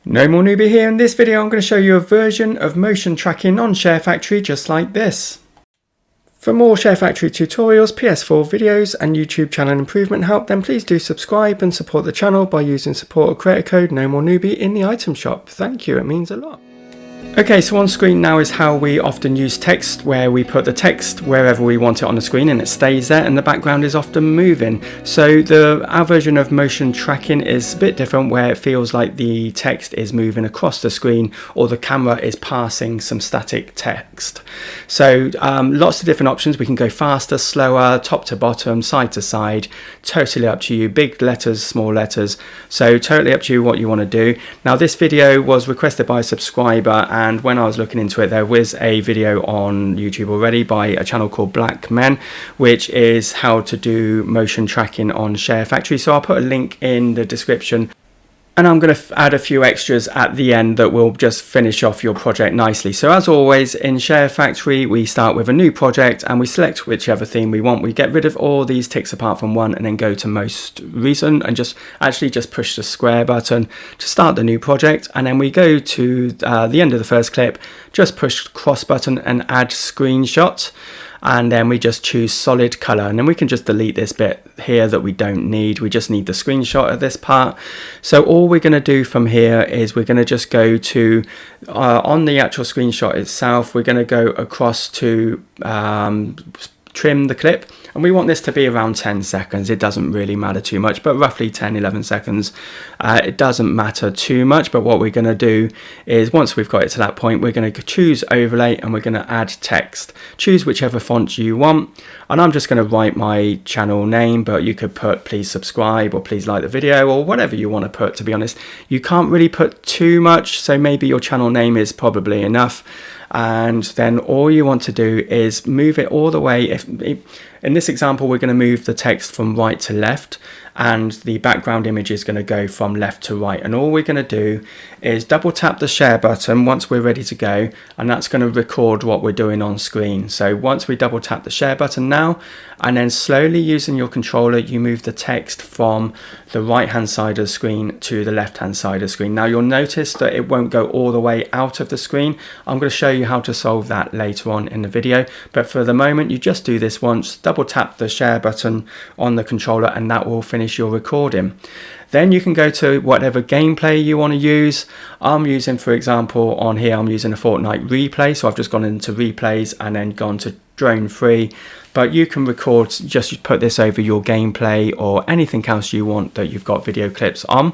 NoMoreNoobie here. In this video I'm going to show you a version of motion tracking on Sharefactory just like this. For more Sharefactory tutorials, PS4 videos and YouTube channel improvement help, then please do subscribe and support the channel by using support or creator code NoMoreNoobie in the item shop. Thank you, it means a lot. Okay, so on screen now is how we often use text, where we put the text wherever we want it on the screen and it stays there, and the background is often moving. So our version of motion tracking is a bit different, where it feels like the text is moving across the screen or the camera is passing some static text. So lots of different options. We can go faster, slower, top to bottom, side to side, totally up to you. Big letters, small letters, so totally up to you what you want to do. Now this video was requested by a subscriber, and when I was looking into it, there was a video on YouTube already by a channel called Black Men, which is how to do motion tracking on Sharefactory. So I'll put a link in the description, and I'm going to add a few extras at the end that will just finish off your project nicely. So as always in Sharefactory, we start with a new project and we select whichever theme we want. We get rid of all these ticks apart from one and then go to most recent and just push the square button to start the new project. And then we go to the end of the first clip, just push cross button and add screenshot. And then we just choose solid color, and then we can just delete this bit here that we don't need. We just need the screenshot of this part. So all we're going to do from here is we're going to just go to on the actual screenshot itself, we're going to go across to trim the clip, and we want this to be around 10 seconds. It doesn't really matter too much, but roughly 10-11 seconds. It doesn't matter too much, but what we're going to do is once we've got it to that point, we're going to choose overlay and we're going to add text. Choose whichever font you want, and I'm just going to write my channel name, but you could put please subscribe or please like the video or whatever you want to put. To be honest, you can't really put too much, so maybe your channel name is probably enough. And then all you want to do is move it all the way. In this example, we're going to move the text from right to left, and the background image is going to go from left to right. And all we're going to do is double tap the share button once we're ready to go, and that's going to record what we're doing on screen. So once we double tap the share button now, and then slowly using your controller, you move the text from the right hand side of the screen to the left hand side of the screen. Now you'll notice that it won't go all the way out of the screen. I'm going to show you how to solve that later on in the video, but for the moment you just do this once, double tap the share button on the controller, and that will finish your recording. Then you can go to whatever gameplay you want to use. I'm using, for example, on here I'm using a Fortnite replay, so I've just gone into replays and then gone to drone free. But you can record, just put this over your gameplay or anything else you want that you've got video clips on.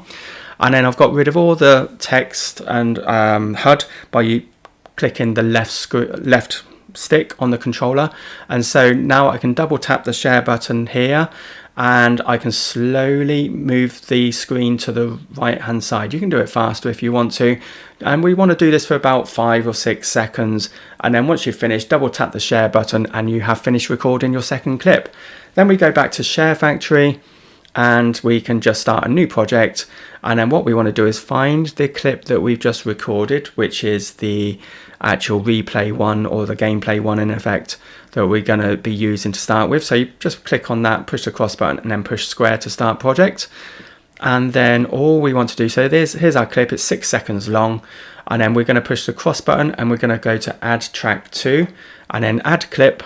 And then I've got rid of all the text and HUD by you clicking the left stick on the controller. And so now I can double tap the share button here, and I can slowly move the screen to the right hand side. You can do it faster if you want to, and we want to do this for about 5 or 6 seconds, and then once you've finished, double tap the share button and you have finished recording your second clip. Then we go back to Sharefactory and we can just start a new project, and then what we want to do is find the clip that we've just recorded, which is the actual replay one or the gameplay one in effect that we're going to be using to start with. So you just click on that, push the cross button and then push square to start project. And then all we want to do, so here's our clip, it's 6 seconds long, and then we're going to push the cross button and we're going to go to add track 2 and then add clip.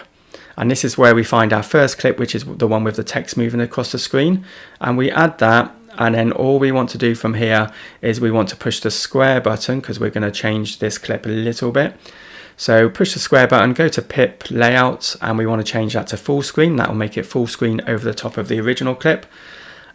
And this is where we find our first clip, which is the one with the text moving across the screen, and we add that. And then all we want to do from here is we want to push the square button, because we're going to change this clip a little bit. So push the square button, go to pip layout, and we want to change that to full screen. That will make it full screen over the top of the original clip.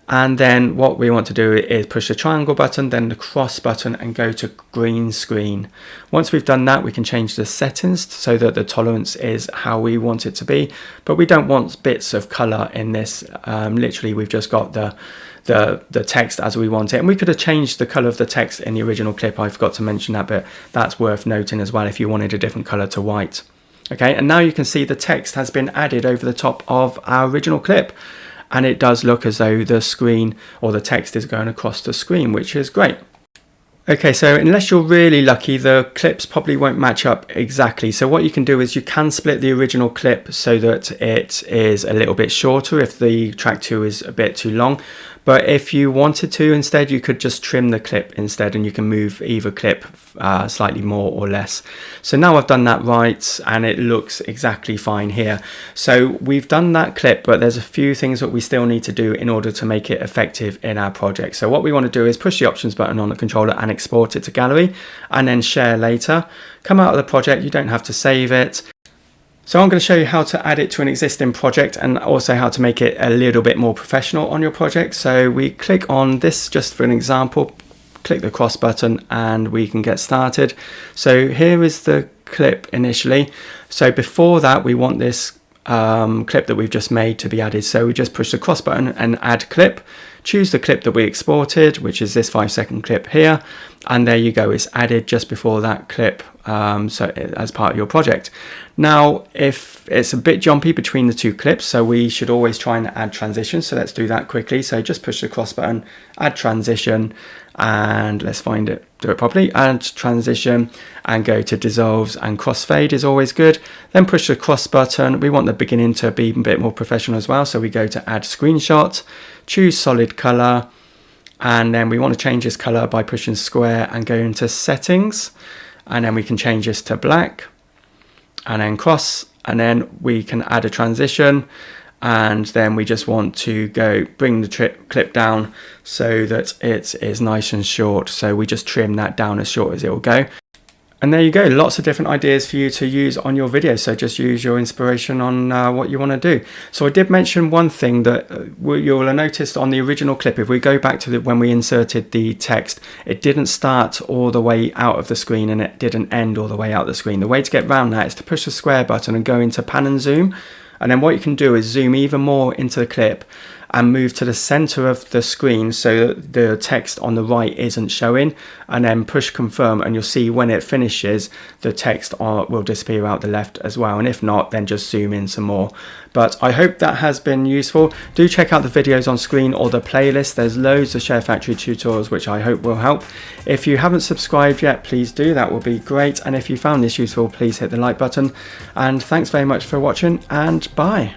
And then what we want to do is push the triangle button, then the cross button, and go to green screen. Once we've done that, we can change the settings so that the tolerance is how we want it to be, but we don't want bits of color in this. Literally we've just got the text as we want it, and we could have changed the color of the text in the original clip. I forgot to mention that, but that's worth noting as well if you wanted a different color to white. Okay, and now you can see the text has been added over the top of our original clip, and it does look as though the screen or the text is going across the screen, which is great. Okay, so unless you're really lucky, the clips probably won't match up exactly. So what you can do is you can split the original clip so that it is a little bit shorter if the track 2 is a bit too long. But if you wanted to instead, you could just trim the clip instead, and you can move either clip slightly more or less. So now I've done that right, and it looks exactly fine here. So we've done that clip, but there's a few things that we still need to do in order to make it effective in our project. So what we want to do is push the options button on the controller and export it to gallery, and then share later. Come out of the project, you don't have to save it. So I'm going to show you how to add it to an existing project, and also how to make it a little bit more professional on your project. So we click on this just for an example, click the cross button, and we can get started. So here is the clip initially. So before that, we want this clip that we've just made to be added. So we just push the cross button and add clip, choose the clip that we exported, which is this 5-second clip here, and there you go, it's added just before that clip, so as part of your project. Now if it's a bit jumpy between the two clips, so we should always try and add transition, so let's do that quickly. So just push the cross button, add transition, and let's find it, do it properly, add transition, and go to dissolves, and crossfade is always good. Then push the cross button. We want the beginning to be a bit more professional as well, so we go to add screenshot, choose solid color, and then we want to change this color by pushing square and go into settings, and then we can change this to black, and then cross, and then we can add a transition, and then we just want to go bring the clip down so that it is nice and short. So we just trim that down as short as it will go. And there you go, lots of different ideas for you to use on your video. So just use your inspiration on what you want to do. So I did mention one thing that you'll have noticed on the original clip. If we go back to when we inserted the text, it didn't start all the way out of the screen, and it didn't end all the way out of the screen. The way to get around that is to push the square button and go into pan and zoom. And then what you can do is zoom even more into the clip and move to the center of the screen so that the text on the right isn't showing, and then push confirm, and you'll see when it finishes the text will disappear out the left as well, and if not, then just zoom in some more. But I hope that has been useful. Do check out the videos on screen or the playlist. There's loads of Sharefactory tutorials which I hope will help. If you haven't subscribed yet, please do, that will be great. And if you found this useful, please hit the like button, and thanks very much for watching, and bye.